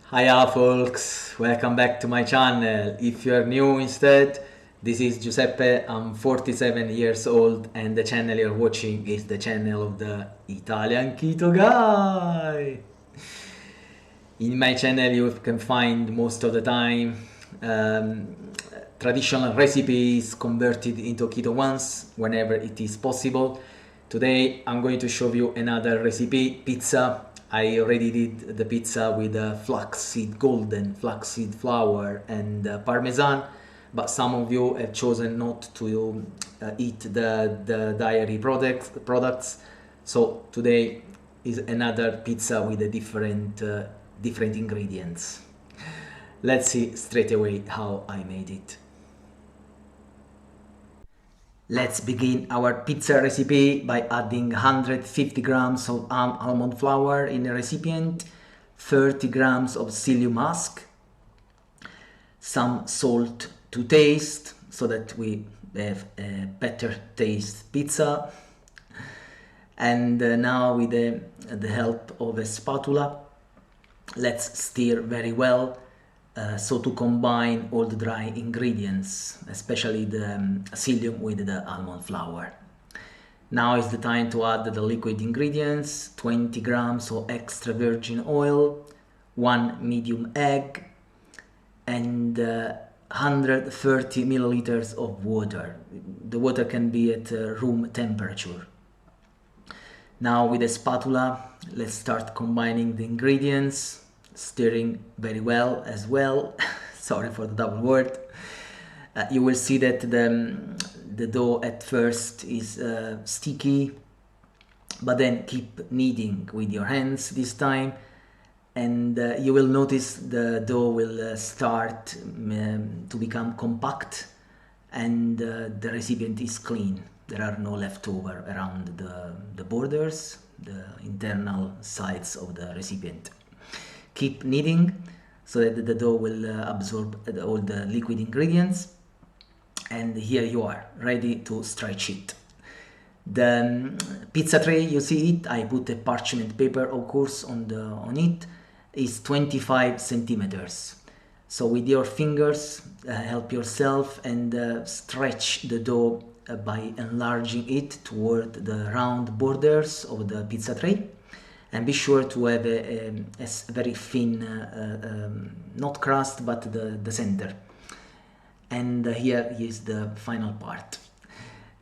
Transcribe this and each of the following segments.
Hiya folks, welcome back to my channel. If you're new instead, this is Giuseppe, I'm 47 years old and the channel you're watching is the channel of the Italian Keto guy. In my channel you can find most of the time traditional recipes converted into keto ones whenever it is possible. Today I'm going to show you another recipe, pizza. I already did the pizza with flaxseed, golden flaxseed flour and parmesan, but some of you have chosen not to eat the dairy products. So today is another pizza with a different ingredients. Let's see straight away how I made it. Let's begin our pizza recipe by adding 150 grams of almond flour in a recipient, 30 grams of psyllium husk, some salt to taste so that we have a better taste pizza. And now with the help of a spatula, let's stir very well. So to combine all the dry ingredients, especially the psyllium with the almond flour. Now is the time to add the liquid ingredients, 20 grams of extra virgin oil, 1 medium egg, and 130 milliliters of water. The water can be at room temperature. Now with a spatula, let's start combining the ingredients, stirring very well as well. Sorry for the double word. You will see that the dough at first is sticky, but then keep kneading with your hands this time, and you will notice the dough will start to become compact, and the recipient is clean. There are no leftover around the borders, the internal sides of the recipient. Keep kneading so that the dough will absorb all the liquid ingredients, and here you are, ready to stretch it. The pizza tray, you see it, I put a parchment paper of course on it, is 25 centimeters. So with your fingers help yourself and stretch the dough by enlarging it toward the round borders of the pizza tray. And be sure to have a very thin, not crust, but the center. And here is the final part.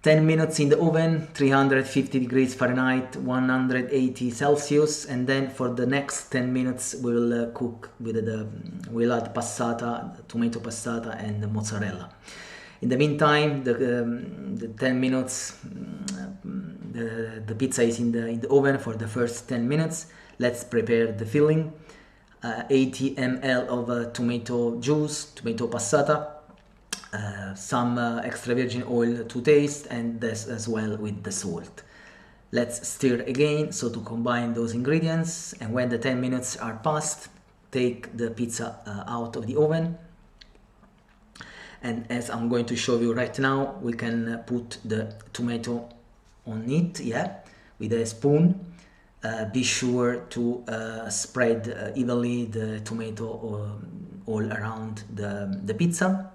10 minutes in the oven, 350 degrees Fahrenheit, 180 Celsius, and then for the next 10 minutes we'll cook with we'll add passata, tomato passata and mozzarella. In the meantime, the 10 minutes, the pizza is in the oven for the first 10 minutes. Let's prepare the filling. 80 ml of tomato juice, tomato passata, some extra virgin oil to taste, and this as well with the salt. Let's stir again so to combine those ingredients, and when the 10 minutes are passed, take the pizza out of the oven. And as I'm going to show you right now, we can put the tomato on it, yeah, with a spoon. Be sure to spread evenly the tomato all around the pizza.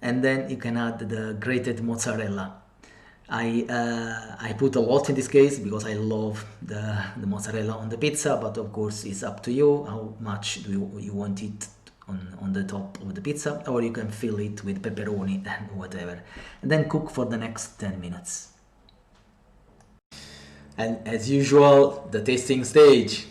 And then you can add the grated mozzarella. I put a lot in this case because I love the mozzarella on the pizza, but of course it's up to you how much do you want it on the top of the pizza, or you can fill it with pepperoni and whatever, and then cook for the next 10 minutes. And as usual, the tasting stage.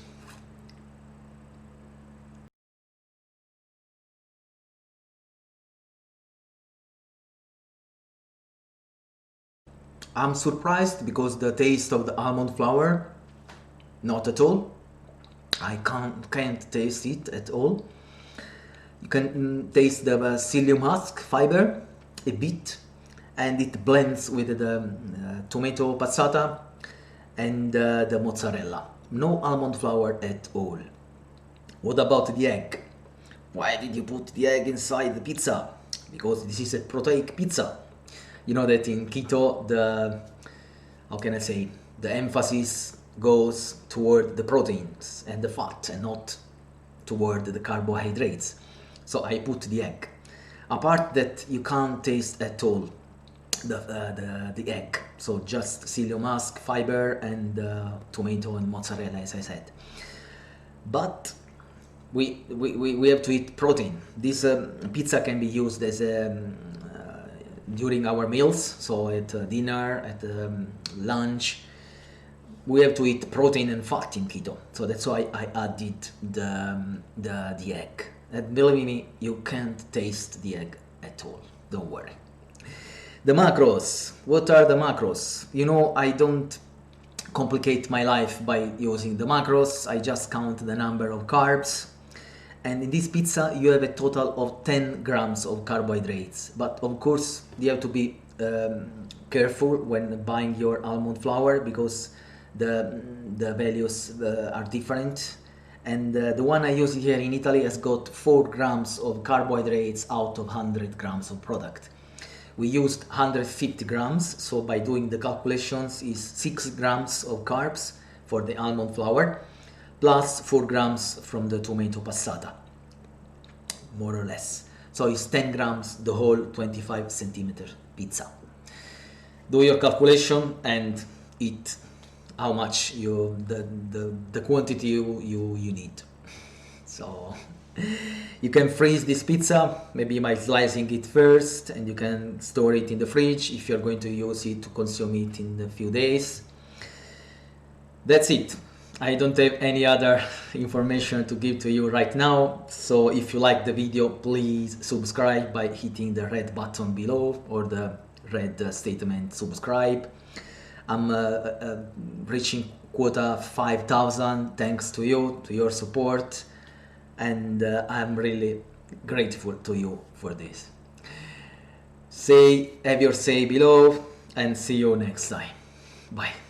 I'm surprised because the taste of the almond flour, not at all. I can't taste it at all. You can taste the psyllium husk fiber a bit, and it blends with the tomato passata and the mozzarella. No almond flour at all. What about the egg? Why did you put the egg inside the pizza? Because this is a proteic pizza. You know that in keto the emphasis goes toward the proteins and the fat and not toward the carbohydrates. So I put the egg. Apart that you can't taste at all the egg, so just psyllium husk, fiber, and tomato and mozzarella, as I said. But we have to eat protein. This pizza can be used as during our meals, so at dinner, at lunch. We have to eat protein and fat in keto, so that's why I added the egg. And believe me, you can't taste the egg at all, don't worry. The macros. What are the macros? You know, I don't complicate my life by using the macros. I just count the number of carbs. And in this pizza, you have a total of 10 grams of carbohydrates. But of course, you have to be careful when buying your almond flour, because the values are different. And the one I use here in Italy has got 4 grams of carbohydrates out of 100 grams of product. We used 150 grams, so by doing the calculations is 6 grams of carbs for the almond flour, plus 4 grams from the tomato passata, more or less. So it's 10 grams the whole 25 centimeter pizza. Do your calculation and eat how much the quantity you need. So you can freeze this pizza, maybe by slicing it first, and you can store it in the fridge if you're going to use it to consume it in a few days. That's it. I don't have any other information to give to you right now, so if you like the video, please subscribe by hitting the red button below or the red statement subscribe. I'm reaching quota 5,000 thanks to you, to your support, and I'm really grateful to you for this. Have your say below, and see you next time. Bye.